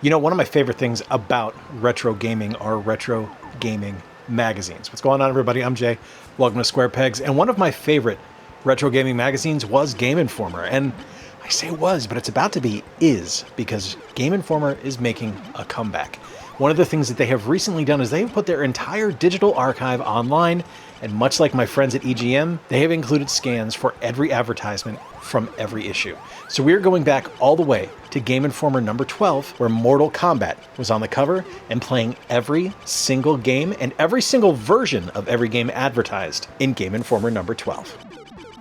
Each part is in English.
You know, one of my favorite things about retro gaming are retro gaming magazines. What's going on, everybody? I'm Jay. Welcome to Square Pegs. And one of my favorite retro gaming magazines was Game Informer. And I say was, but it's about to be is, because Game Informer is making a comeback. One of the things that they have recently done is they have put their entire digital archive online, and much like my friends at EGM, they have included scans for every advertisement from every issue. So we're going back all the way to Game Informer number 12, where Mortal Kombat was on the cover and playing every single game and every single version of every game advertised in Game Informer number 12.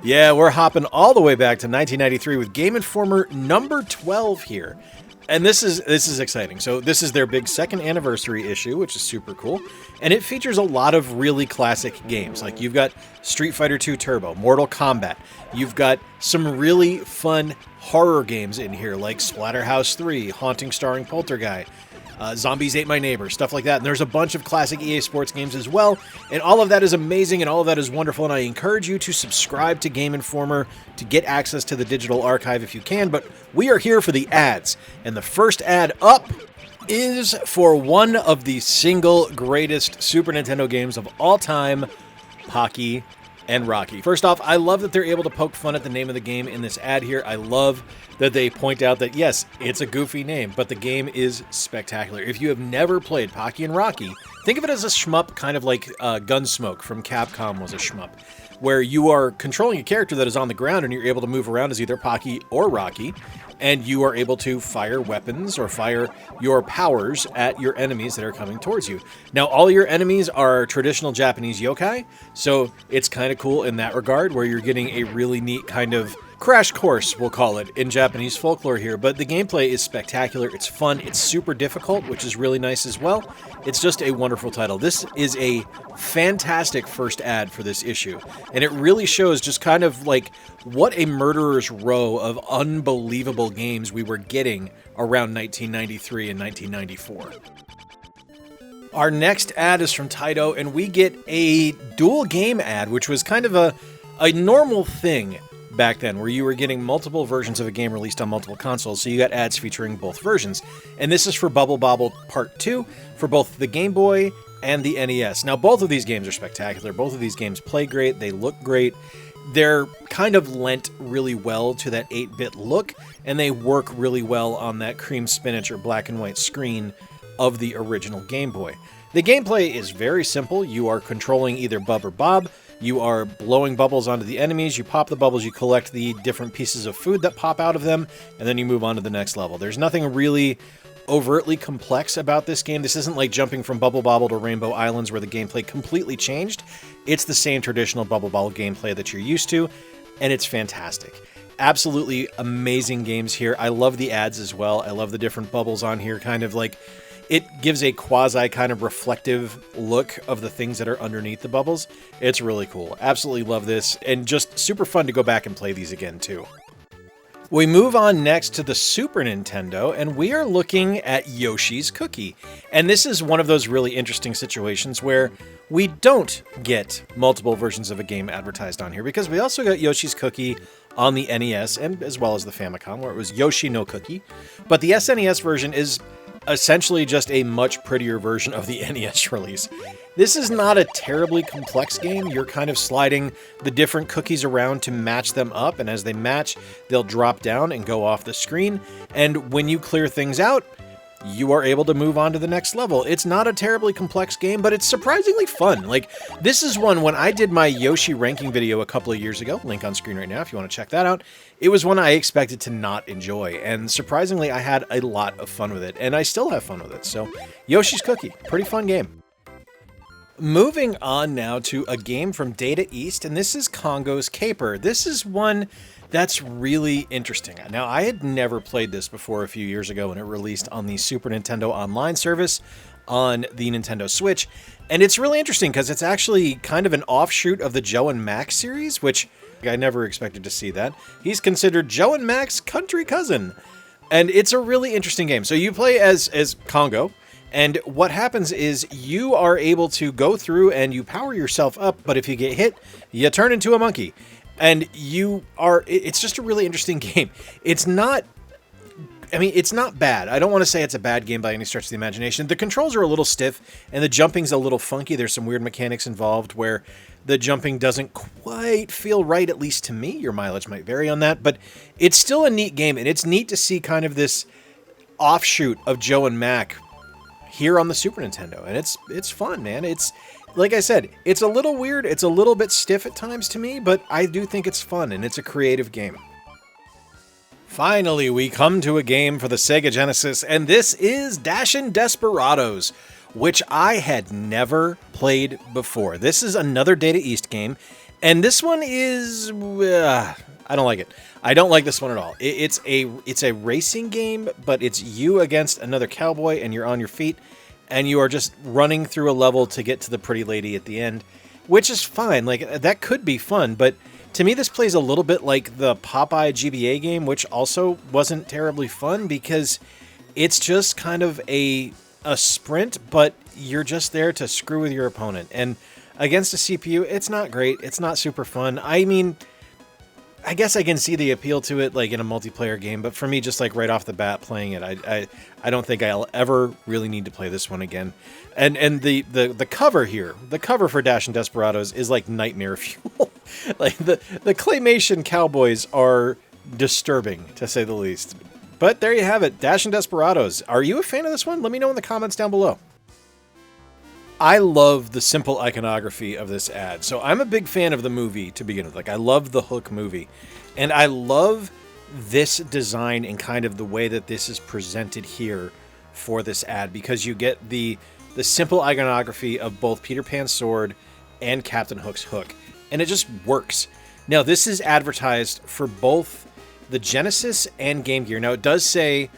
Yeah, we're hopping all the way back to 1993 with Game Informer number 12 here. And this is exciting. So this is their big second anniversary issue, which is super cool. And it features a lot of really classic games. Like you've got Street Fighter II Turbo, Mortal Kombat. You've got some really fun horror games in here, like Splatterhouse 3, Haunting starring Poltergeist, Zombies Ate My Neighbor, stuff like that. And there's a bunch of classic EA Sports games as well. And all of that is amazing and all of that is wonderful. And I encourage you to subscribe to Game Informer to get access to the digital archive if you can. But we are here for the ads. And the first ad up is for one of the single greatest Super Nintendo games of all time, Pocky and Rocky. First off, I love that they're able to poke fun at the name of the game in this ad here. I love that they point out that, yes, it's a goofy name, but the game is spectacular. If you have never played Pocky and Rocky, think of it as a shmup, kind of like Gunsmoke from Capcom was a shmup, where you are controlling a character that is on the ground and you're able to move around as either Pocky or Rocky, and you are able to fire weapons or fire your powers at your enemies that are coming towards you. Now, all your enemies are traditional Japanese yokai, so it's kind of cool in that regard, where you're getting a really neat kind of crash course, we'll call it, in Japanese folklore here. But the gameplay is spectacular, it's fun, it's super difficult, which is really nice as well. It's just a wonderful title. This is a fantastic first ad for this issue, and it really shows just kind of like what a murderer's row of unbelievable games we were getting around 1993 and 1994. Our next ad is from Taito, and we get a dual game ad, which was kind of a normal thing back then, where you were getting multiple versions of a game released on multiple consoles, so you got ads featuring both versions. And this is for Bobble Part 2 for both the Game Boy and the NES. Now, both of these games are spectacular. Both of these games play great. They look great. They're kind of lent really well to that 8-bit look, and they work really well on that cream spinach or black and white screen of the original Game Boy. The gameplay is very simple. You are controlling either Bub or Bob. You are blowing bubbles onto the enemies, you pop the bubbles, you collect the different pieces of food that pop out of them, and then you move on to the next level. There's nothing really overtly complex about this game. This isn't like jumping from Bubble Bobble to Rainbow Islands where the gameplay completely changed. It's the same traditional Bubble Bobble gameplay that you're used to, and it's fantastic. Absolutely amazing games here. I love the ads as well. I love the different bubbles on here, kind of like it gives a quasi kind of reflective look of the things that are underneath the bubbles. It's really cool. Absolutely love this, and just super fun to go back and play these again too. We move on next to the Super Nintendo, and we are looking at Yoshi's Cookie. And this is one of those really interesting situations where we don't get multiple versions of a game advertised on here, because we also got Yoshi's Cookie on the NES and as well as the Famicom, where it was Yoshi no Cookie. But the SNES version is essentially just a much prettier version of the NES release. This is not a terribly complex game. You're kind of sliding the different cookies around to match them up, and as they match, they'll drop down and go off the screen. And when you clear things out, you are able to move on to the next level. It's not a terribly complex game, but it's surprisingly fun. Like, this is one, when I did my Yoshi ranking video a couple of years ago, link on screen right now if you want to check that out, it was one I expected to not enjoy, and surprisingly I had a lot of fun with it, and I still have fun with it. So, Yoshi's Cookie, pretty fun game. Moving on now to a game from Data East, and this is Congo's Caper. This is one that's really interesting. Now, I had never played this before a few years ago when it released on the Super Nintendo Online service on the Nintendo Switch, and it's really interesting because it's actually kind of an offshoot of the Joe and Max series, which I never expected to see that. He's considered Joe and Max's country cousin, and it's a really interesting game. So you play as Congo, and what happens is you are able to go through and you power yourself up, but if you get hit, you turn into a monkey. And it's just a really interesting game. It's not I mean, it's not bad. I don't want to say it's a bad game by any stretch of the imagination. The controls are a little stiff, and the jumping's a little funky. There's some weird mechanics involved where the jumping doesn't quite feel right, at least to me. Your mileage might vary on that, but it's still a neat game, and it's neat to see kind of this offshoot of Joe and Mac here on the Super Nintendo, and it's fun, man. It's, like I said, it's a little weird. It's a little bit stiff at times to me, but I do think it's fun, and it's a creative game. Finally, we come to a game for the Sega Genesis, and this is Dashin Desperadoes, which I had never played before. This is another Data East game, and this one is... I don't like it. I don't like this one at all. It's a racing game, but it's you against another cowboy, and you're on your feet, and you are just running through a level to get to the pretty lady at the end, which is fine. Like, that could be fun, but... to me, this plays a little bit like the Popeye GBA game, which also wasn't terribly fun because it's just kind of a sprint, but you're just there to screw with your opponent. And against a CPU, it's not great. It's not super fun. I mean, I guess I can see the appeal to it like in a multiplayer game, but for me, just like right off the bat playing it, I don't think I'll ever really need to play this one again. And the cover here, the cover for Dashin Desperadoes is like nightmare fuel. Like the claymation cowboys are disturbing, to say the least. But there you have it, Dashin Desperadoes. Are you a fan of this one? Let me know in the comments down below. I love the simple iconography of this ad. So I'm a big fan of the movie to begin with. Like, I love the Hook movie. And I love this design and kind of the way that this is presented here for this ad, because you get the simple iconography of both Peter Pan's sword and Captain Hook's hook. And it just works. Now, this is advertised for both the Genesis and Game Gear. Now, it does say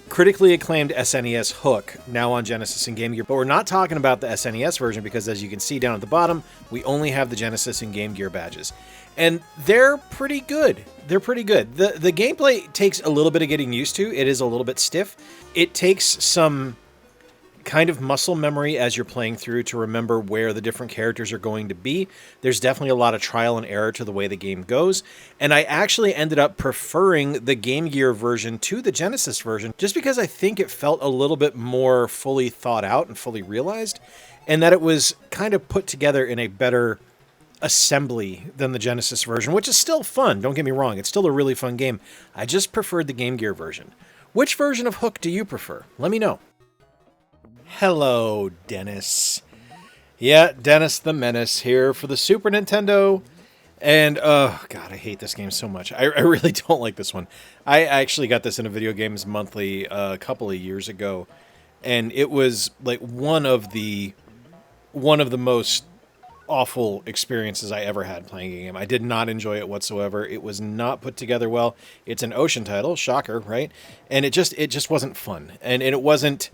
critically acclaimed SNES Hook, now on Genesis and Game Gear, but we're not talking about the SNES version because, as you can see down at the bottom, we only have the Genesis and Game Gear badges. And they're pretty good. They're pretty good. The gameplay takes a little bit of getting used to. It is a little bit stiff. It takes some kind of muscle memory as you're playing through to remember where the different characters are going to be. There's definitely a lot of trial and error to the way the game goes, and I actually ended up preferring the Game Gear version to the Genesis version just because I think it felt a little bit more fully thought out and fully realized, and that it was kind of put together in a better assembly than the Genesis version, which is still fun, don't get me wrong. It's still a really fun game. I just preferred the Game Gear version. Which version of Hook do you prefer? Let me know. Hello, Dennis. Yeah, Dennis the Menace here for the Super Nintendo. And, oh, God, I hate this game so much. I really don't like this one. I actually got this in a Video Games Monthly a couple of years ago. And it was, like, one of the most awful experiences I ever had playing a game. I did not enjoy it whatsoever. It was not put together well. It's an Ocean title, shocker, right? And it just wasn't fun. And it wasn't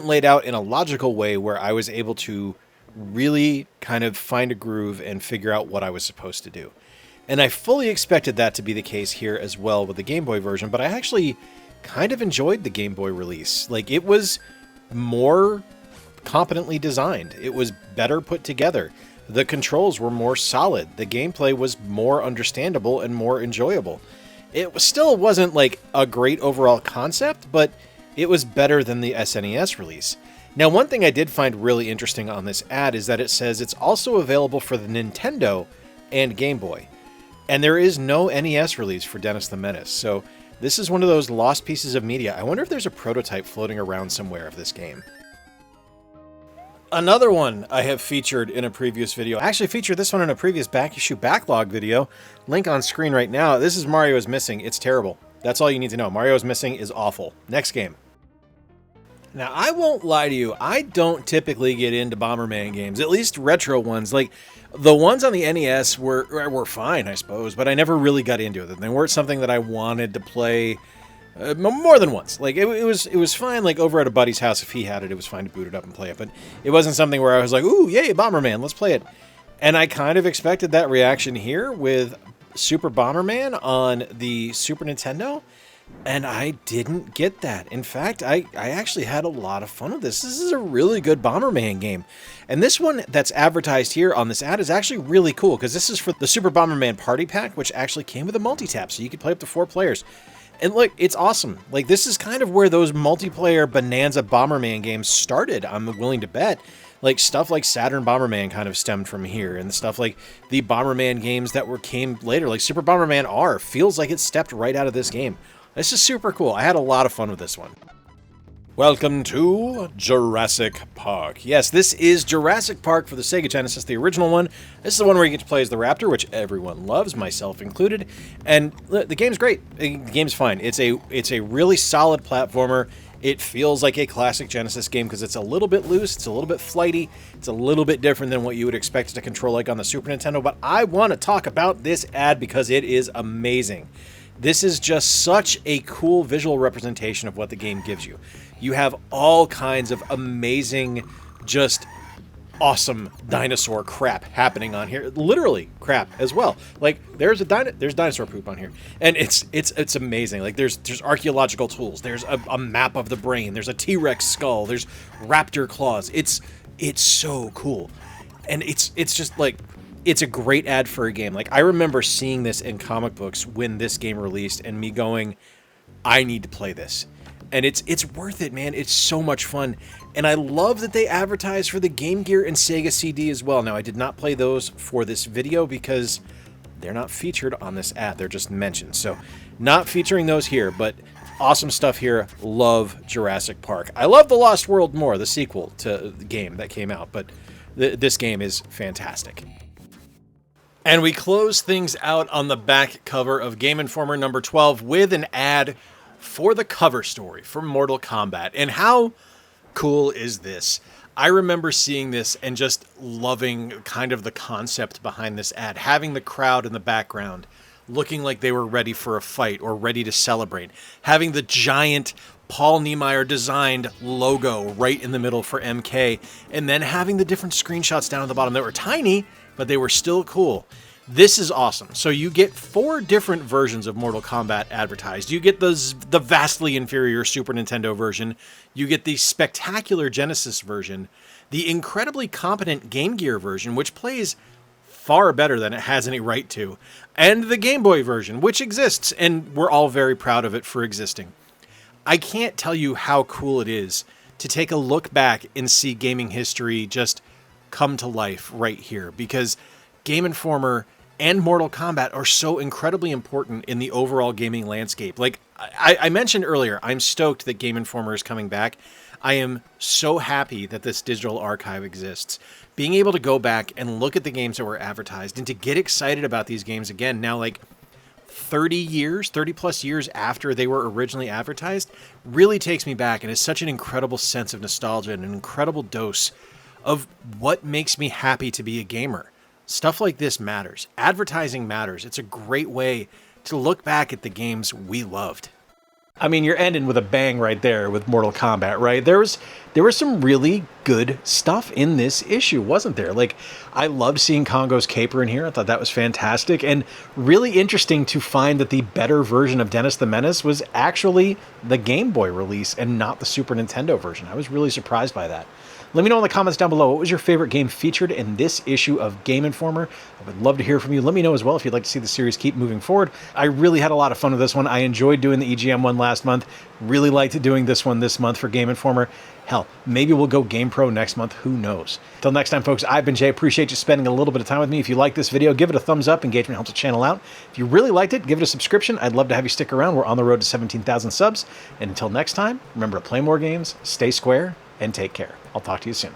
laid out in a logical way where I was able to really kind of find a groove and figure out what I was supposed to do. And I fully expected that to be the case here as well with the Game Boy version, but I actually kind of enjoyed the Game Boy release. Like, it was more competently designed. It was better put together. The controls were more solid. The gameplay was more understandable and more enjoyable. It still wasn't like a great overall concept, but it was better than the SNES release. Now, one thing I did find really interesting on this ad is that it says it's also available for the Nintendo and Game Boy. And there is no NES release for Dennis the Menace, so this is one of those lost pieces of media. I wonder if there's a prototype floating around somewhere of this game. Another one I have featured in a previous video. I actually featured this one in a previous back issue backlog video. Link on screen right now. This is Mario is Missing. It's terrible. That's all you need to know. Mario is Missing is awful. Next game. Now, I won't lie to you. I don't typically get into Bomberman games, at least retro ones. Like, the ones on the NES were fine, I suppose, but I never really got into it. They weren't something that I wanted to play more than once. Like, it was fine, like, over at a buddy's house. If he had it, it was fine to boot it up and play it. But it wasn't something where I was like, ooh, yay, Bomberman, let's play it. And I kind of expected that reaction here with Super Bomberman on the Super Nintendo. And I didn't get that. In fact, I actually had a lot of fun with this. This is a really good Bomberman game. And this one that's advertised here on this ad is actually really cool, because this is for the Super Bomberman Party Pack, which actually came with a multi-tap, so you could play up to 4 players. And look, it's awesome. Like, this is kind of where those multiplayer bonanza Bomberman games started, I'm willing to bet. Like, stuff like Saturn Bomberman kind of stemmed from here, and stuff like the Bomberman games that came later, like Super Bomberman R, feels like it stepped right out of this game. This is super cool. I had a lot of fun with this one. Welcome to Jurassic Park. Yes, this is Jurassic Park for the Sega Genesis, the original one. This is the one where you get to play as the raptor, which everyone loves, myself included. And the game's great. The game's fine. It's a really solid platformer. It feels like a classic Genesis game because it's a little bit loose, it's a little bit flighty, it's a little bit different than what you would expect it to control like on the Super Nintendo. But I want to talk about this ad because it is amazing. This is just such a cool visual representation of what the game gives you. You have all kinds of amazing, just awesome dinosaur crap happening on here. Literally crap as well. Like there's dinosaur poop on here, and it's amazing. Like there's archaeological tools. There's a map of the brain. There's a T-Rex skull. There's raptor claws. It's so cool, and it's just like. It's a great ad for a game. Like, I remember seeing this in comic books when this game released and me going, I need to play this. And it's worth it, man. It's so much fun. And I love that they advertise for the Game Gear and Sega CD as well. Now, I did not play those for this video because they're not featured on this ad. They're just mentioned. So, not featuring those here, but awesome stuff here. Love Jurassic Park. I love The Lost World more, the sequel to the game that came out, but this game is fantastic. And we close things out on the back cover of Game Informer number 12 with an ad for the cover story for Mortal Kombat. And how cool is this? I remember seeing this and just loving kind of the concept behind this ad, having the crowd in the background looking like they were ready for a fight or ready to celebrate, having the giant Paul Niemeyer designed logo right in the middle for MK, and then having the different screenshots down at the bottom that were tiny, but they were still cool. This is awesome. So you get 4 different versions of Mortal Kombat advertised. You get the vastly inferior Super Nintendo version. You get the spectacular Genesis version. The incredibly competent Game Gear version, which plays far better than it has any right to. And the Game Boy version, which exists, and we're all very proud of it for existing. I can't tell you how cool it is to take a look back and see gaming history just come to life right here, because Game Informer and Mortal Kombat are so incredibly important in the overall gaming landscape. Like I mentioned earlier, I'm stoked that Game Informer is coming back. I am so happy that this digital archive exists. Being able to go back and look at the games that were advertised and to get excited about these games again now, like 30 plus years after they were originally advertised, really takes me back and is such an incredible sense of nostalgia and an incredible dose of what makes me happy to be a gamer. Stuff like this matters. Advertising matters. It's a great way to look back at the games we loved. I mean, you're ending with a bang right there with Mortal Kombat, right? There was some really good stuff in this issue, wasn't there? Like, I loved seeing Congo's caper in here. I thought that was fantastic, and really interesting to find that the better version of Dennis the Menace was actually the Game Boy release and not the Super Nintendo version. I was really surprised by that. Let me know in the comments down below, what was your favorite game featured in this issue of Game Informer? I would love to hear from you. Let me know as well if you'd like to see the series keep moving forward. I really had a lot of fun with this one. I enjoyed doing the EGM one last month. Really liked doing this one this month for Game Informer. Hell, maybe we'll go Game Pro next month. Who knows? Till next time, folks, I've been Jay. Appreciate you spending a little bit of time with me. If you like this video, give it a thumbs up. Engagement helps the channel out. If you really liked it, give it a subscription. I'd love to have you stick around. We're on the road to 17,000 subs. And until next time, remember to play more games, stay square, and take care. I'll talk to you soon.